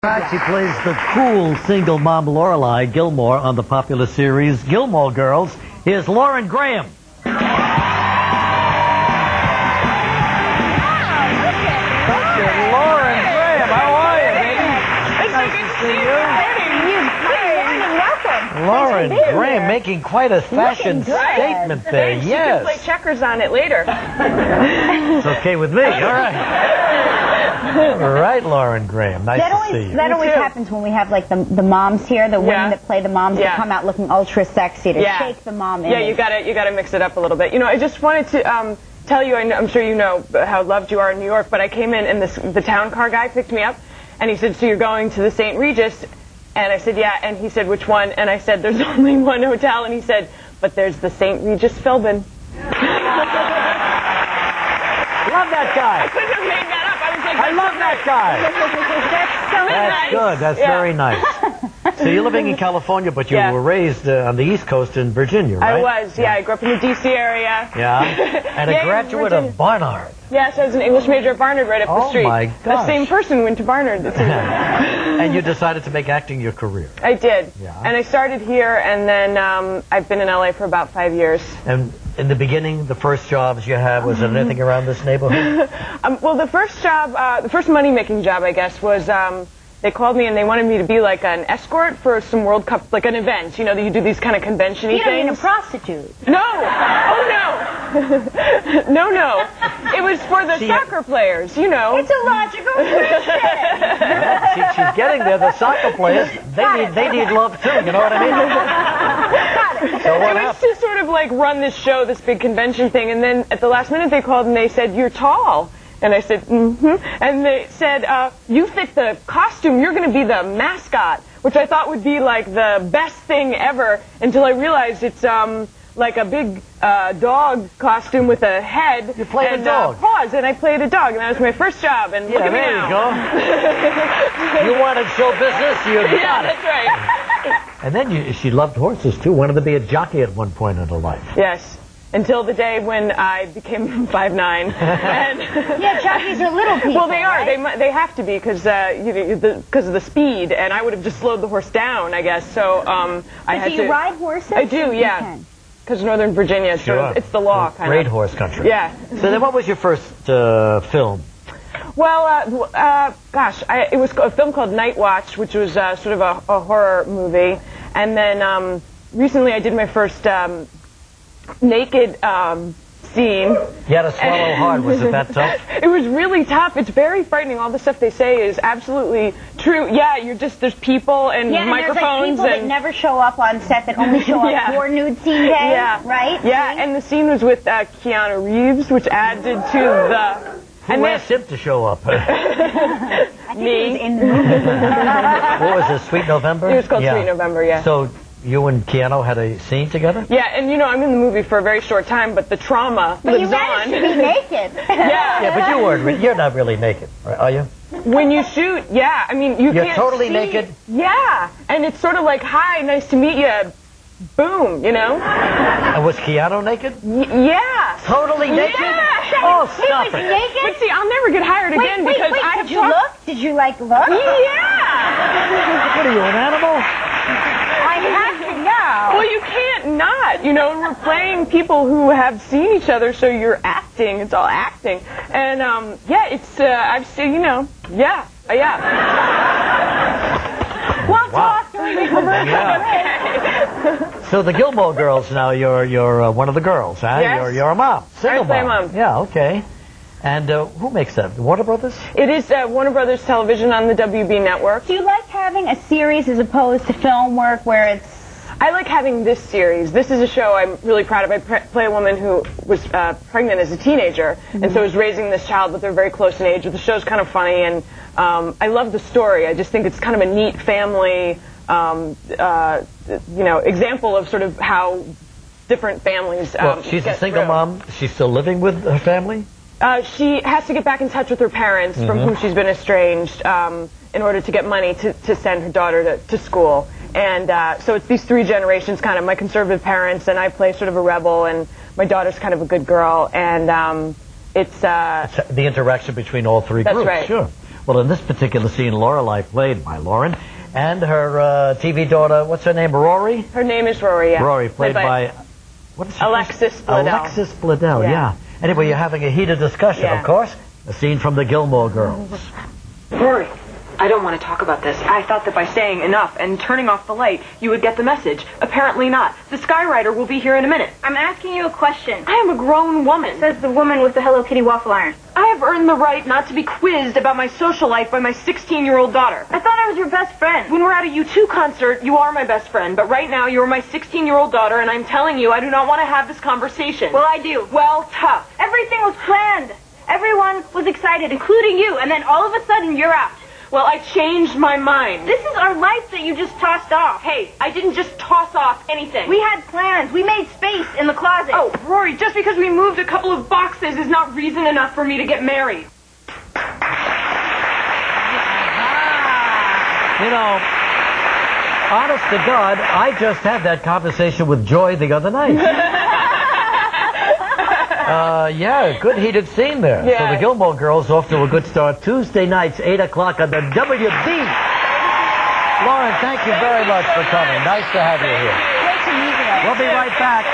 She plays the cool single mom Lorelai Gilmore on the popular series Gilmore Girls. Here's Lauren Graham. Lauren Graham, how are you, baby? It's nice to see you. Lauren Graham making quite a fashion statement there. Thanks. Yes. You can play checkers on it later. It's okay with me. All right. All right, Lauren Graham. Nice to see you. That always happens when we have like the moms here, the women that play the moms that come out looking ultra sexy to shake the mom in. Yeah, you gotta mix it up a little bit. You know, I just wanted to tell you, I'm sure you know how loved you are in New York, but I came in and the town car guy picked me up, and he said, "So you're going to the St. Regis?" And I said, "Yeah." And he said, "Which one?" And I said, "There's only one hotel." And he said, "But there's the St. Regis Philbin." Love that guy. I couldn't have made that up. I was like, I love that guy. That's good. That's very nice. So you're living in California, but you were raised on the East Coast in Virginia, right? I was, I grew up in the D.C. area. Yeah. And a graduate of Barnard. Yes, I was an English major at Barnard right up the street. Oh, my gosh. The same person went to Barnard. And you decided to make acting your career. I did. Yeah. And I started here, and then I've been in L.A. for about 5 years. And in the beginning, the first jobs you had, was there anything around this neighborhood? Well, the first job, the first money-making job, I guess, was they called me and they wanted me to be like an escort for some World Cup, like an event. You know, that you do these kind of convention-y things. You don't mean a prostitute. No! Oh, no. No. It was for the soccer players, you know. It's a logical question. She's getting there. The soccer players, they need love too, you know what I mean? So what it was to sort of like run this show, this big convention thing, and then at the last minute they called and they said, "You're tall." And I said, "Mm-hmm." And they said, "You fit the costume. You're going to be the mascot," which I thought would be like the best thing ever until I realized it's like a big dog costume with a head. You played and a dog. Paws, and I played a dog, and that was my first job. And look at me now. You go. You wanted show business, you got it. That's right. And then she loved horses too. Wanted to be a jockey at one point in her life. Yes. Until the day when I became 5'9". Yeah, jockeys are little people. Well, they are. Right? They have to be because because of the speed, and I would have just slowed the horse down, I guess. So I had to. Do you ride horses? I do, yeah. Because Northern Virginia, it's it's the law, kind of. Great horse country. Yeah. So then, what was your first film? Well, gosh, it was a film called Night Watch, which was sort of a horror movie, and then recently I did my first naked scene. You had to swallow hard. Was it that tough? It was really tough. It's very frightening. All the stuff they say is absolutely true. Yeah, there's people and microphones. There's like people that never show up on set, that only show up for nude scene day, right? Yeah, and the scene was with Keanu Reeves, which added to the... Who asked him to show up? I think he was in the movie. What was it, Sweet November? It was called Sweet November, yeah. So you and Keanu had a scene together? Yeah, and you know, I'm in the movie for a very short time, but the trauma lives on. You managed to be naked. Yeah, but you're not really naked, are you? When you shoot, yeah. I mean, you're can't totally see. naked? Yeah, and it's sort of like, "Hi, nice to meet you." Boom, you know? And was Keanu naked? Yeah. Totally naked? Yeah. Oh, stop He was it. naked? But see, I'll never get hired again because I have did you look? Did you like look? Yeah. What are you, an animal? I have to know. Well, you can't not, you know, and we're playing people who have seen each other, so you're acting. It's all acting. And, yeah, it's, I've seen, you know, yeah. We'll talk during the commercial. So the Gilmore Girls now, you're one of the girls, huh? Yes. You're a mom. Single I play mom. mom. Yeah, okay. And who makes that? Warner Brothers? It is Warner Brothers Television on the WB network. Do you like having a series as opposed to film work where it's... I like having this series. This is a show I'm really proud of. I play a woman who was pregnant as a teenager, and so is raising this child, but they're very close in age. The show's kind of funny, and I love the story. I just think it's kind of a neat family, you know, example of sort of how different families Well, she's a single mom. She's still living with her family? She has to get back in touch with her parents, from whom she's been estranged, in order to get money to send her daughter to school. And so it's these three generations, kind of my conservative parents, and I play sort of a rebel, and my daughter's kind of a good girl. And it's the interaction between all three groups. That's right. Sure. Well, in this particular scene, Lorelei, played by Lauren, and her TV daughter, what's her name, Rory? Her name is Rory, yeah. Rory, played by Alexis Bledel. Alexis Bledel, yeah. Anyway, you're having a heated discussion, of course. A scene from the Gilmore Girls. Rory, I don't want to talk about this. I thought that by saying enough and turning off the light, you would get the message. Apparently not. The Skywriter will be here in a minute. I'm asking you a question. I am a grown woman. Says the woman with the Hello Kitty waffle iron. I have earned the right not to be quizzed about my social life by my 16-year-old daughter. I thought I was your best friend. When we're at a U2 concert, you are my best friend, but right now you're my 16-year-old daughter, and I'm telling you I do not want to have this conversation. Well, I do. Well, tough. Everything was planned. Everyone was excited, including you, and then all of a sudden you're out. Well, I changed my mind. This is our life that you just tossed off. Hey, I didn't just toss off anything. We had plans. We made space in the closet. Oh, Rory, just because we moved a couple of boxes is not reason enough for me to get married. You know, honest to God, I just had that conversation with Joy the other night. Yeah, good heated scene there. Yeah. So the Gilmore Girls off to a good start. Tuesday nights, 8 o'clock on the WB. Lauren, thank you very much for coming. Nice to have you here. Great to meet you. We'll be right back.